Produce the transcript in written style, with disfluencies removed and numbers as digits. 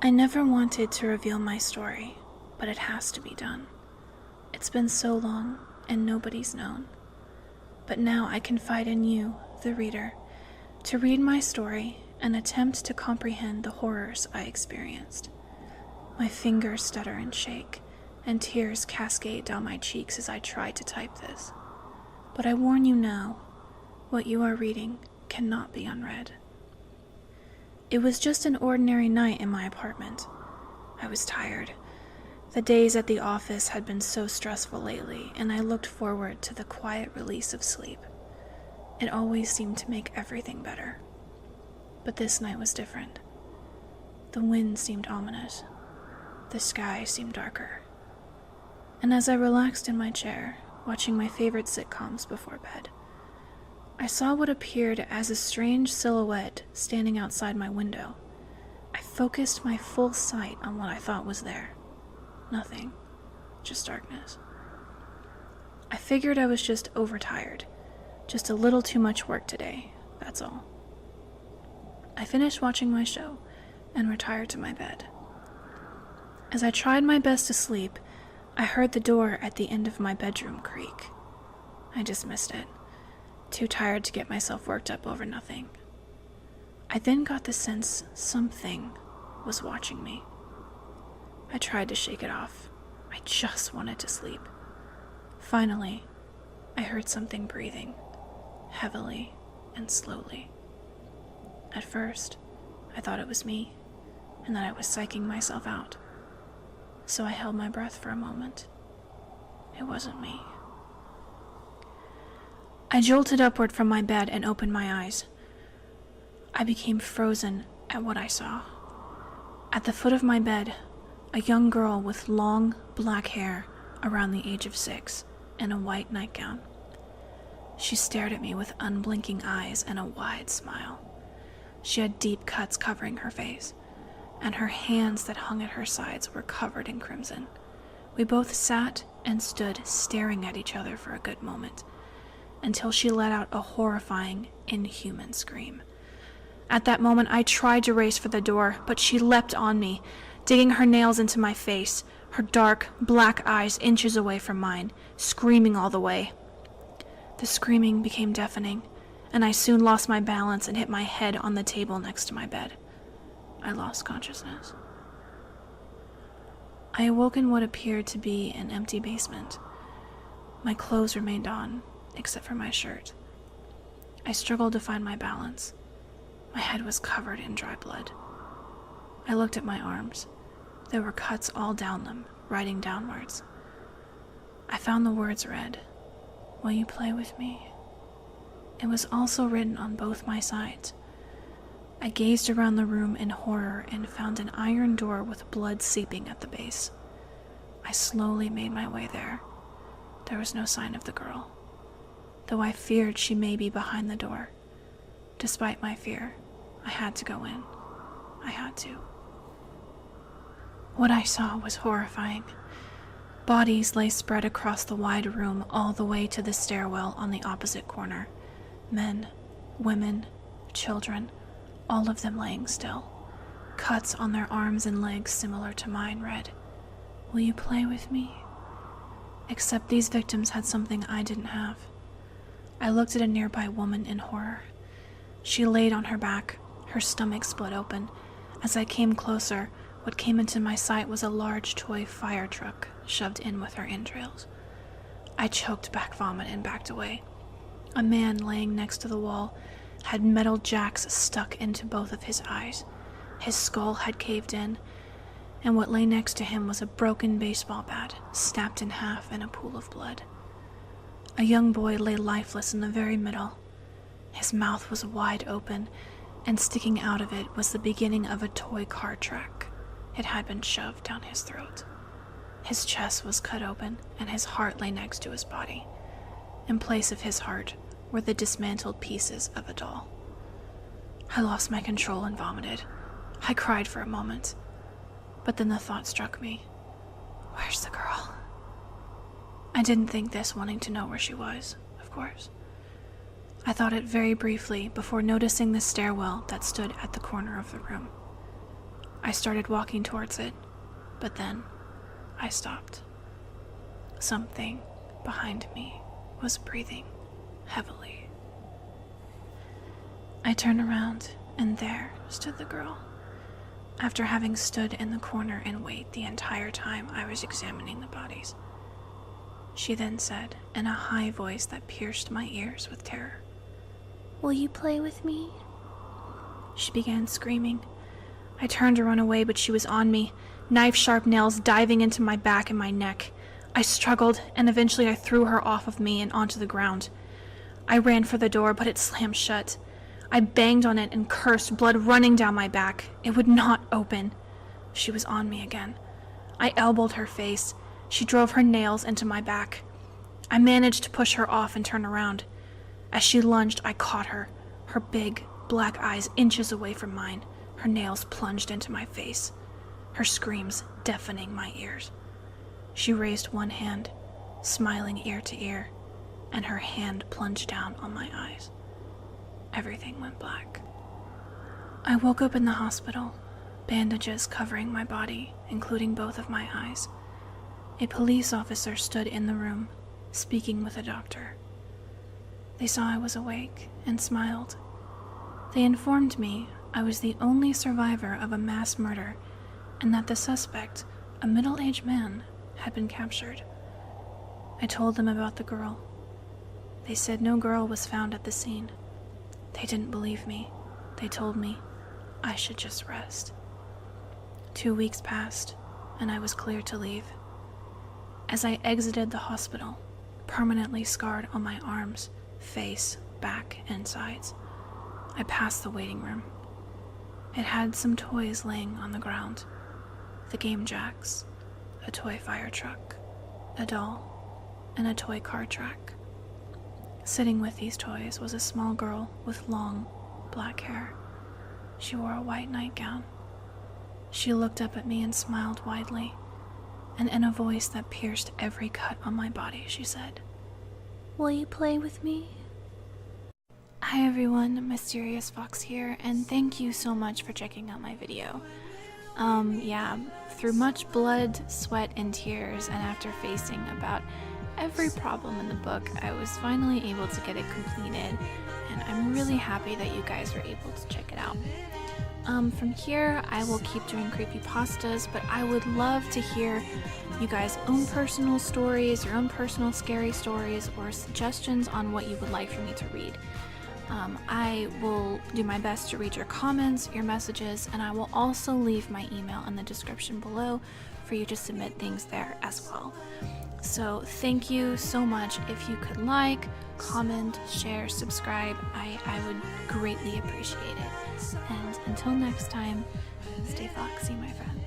I never wanted to reveal my story, but it has to be done. It's been so long, and nobody's known. But now I confide in you, the reader, to read my story and attempt to comprehend the horrors I experienced. My fingers stutter and shake, and tears cascade down my cheeks as I try to type this. But I warn you now, what you are reading cannot be unread. It was just an ordinary night in my apartment. I was tired. The days at the office had been so stressful lately, and I looked forward to the quiet release of sleep. It always seemed to make everything better. But this night was different. The wind seemed ominous. The sky seemed darker. And as I relaxed in my chair, watching my favorite sitcoms before bed, I saw what appeared as a strange silhouette standing outside my window. I focused my full sight on what I thought was there. Nothing. Just darkness. I figured I was just overtired. Just a little too much work today, that's all. I finished watching my show and retired to my bed. As I tried my best to sleep, I heard the door at the end of my bedroom creak. I dismissed it, too tired to get myself worked up over nothing. I then got the sense something was watching me. I tried to shake it off. I just wanted to sleep. Finally, I heard something breathing, heavily and slowly. At first, I thought it was me, and that I was psyching myself out. So I held my breath for a moment. It wasn't me. I jolted upward from my bed and opened my eyes. I became frozen at what I saw. At the foot of my bed, a young girl with long, black hair around the age of 6 and a white nightgown. She stared at me with unblinking eyes and a wide smile. She had deep cuts covering her face, and her hands that hung at her sides were covered in crimson. We both sat and stood staring at each other for a good moment, until she let out a horrifying, inhuman scream. At that moment, I tried to race for the door, but she leapt on me, digging her nails into my face, her dark, black eyes inches away from mine, screaming all the way. The screaming became deafening, and I soon lost my balance and hit my head on the table next to my bed. I lost consciousness. I awoke in what appeared to be an empty basement. My clothes remained on, except for my shirt. I struggled to find my balance. My head was covered in dry blood. I looked at my arms. There were cuts all down them, riding downwards. I found the words read, "Will you play with me?" It was also written on both my sides. I gazed around the room in horror and found an iron door with blood seeping at the base. I slowly made my way there. There was no sign of the girl, though I feared she may be behind the door. Despite my fear, I had to go in. I had to. What I saw was horrifying. Bodies lay spread across the wide room all the way to the stairwell on the opposite corner. Men, women, children, all of them laying still. Cuts on their arms and legs similar to mine read, "Will you play with me?" Except these victims had something I didn't have. I looked at a nearby woman in horror. She laid on her back, her stomach split open. As I came closer, what came into my sight was a large toy fire truck shoved in with her entrails. I choked back vomit and backed away. A man laying next to the wall had metal jacks stuck into both of his eyes. His skull had caved in, and what lay next to him was a broken baseball bat, snapped in half in a pool of blood. A young boy lay lifeless in the very middle. His mouth was wide open, and sticking out of it was the beginning of a toy car track. It had been shoved down his throat. His chest was cut open, and his heart lay next to his body. In place of his heart were the dismantled pieces of a doll. I lost my control and vomited. I cried for a moment, but then the thought struck me, where's the girl? I didn't think this, wanting to know where she was, of course. I thought it very briefly before noticing the stairwell that stood at the corner of the room. I started walking towards it, but then I stopped. Something behind me was breathing heavily. I turned around, and there stood the girl. After having stood in the corner and wait the entire time I was examining the bodies, she then said in a high voice that pierced my ears with terror, "Will you play with me?" She began screaming. I turned to run away, but she was on me, knife-sharp nails diving into my back and my neck. I struggled, and eventually I threw her off of me and onto the ground. I ran for the door, but it slammed shut. I banged on it and cursed, blood running down my back. It would not open. She was on me again. I elbowed her face. She drove her nails into my back. I managed to push her off and turn around. As she lunged, I caught her, her big, black eyes inches away from mine. Her nails plunged into my face, her screams deafening my ears. She raised one hand, smiling ear to ear, and her hand plunged down on my eyes. Everything went black. I woke up in the hospital, bandages covering my body, including both of my eyes. A police officer stood in the room, speaking with a doctor. They saw I was awake and smiled. They informed me I was the only survivor of a mass murder and that the suspect, a middle-aged man, had been captured. I told them about the girl. They said no girl was found at the scene. They didn't believe me. They told me I should just rest. 2 weeks passed, and I was cleared to leave. As I exited the hospital, permanently scarred on my arms, face, back, and sides, I passed the waiting room. It had some toys laying on the ground. The game jacks, a toy fire truck, a doll, and a toy car track. Sitting with these toys was a small girl with long, black hair. She wore a white nightgown. She looked up at me and smiled widely, and in a voice that pierced every cut on my body, she said, "Will you play with me?" Hi everyone, Mysterious Fox here, and thank you so much for checking out my video. Through much blood, sweat, and tears, and after facing about every problem in the book, I was finally able to get it completed, and I'm really happy that you guys were able to check it out. From here, I will keep doing creepypastas, but I would love to hear you guys' own personal stories, your own personal scary stories, or suggestions on what you would like for me to read. I will do my best to read your comments, your messages, and I will also leave my email in the description below for you to submit things there as well. So thank you so much. If you could like, comment, share, subscribe, I would greatly appreciate it. And until next time, stay foxy, my friends.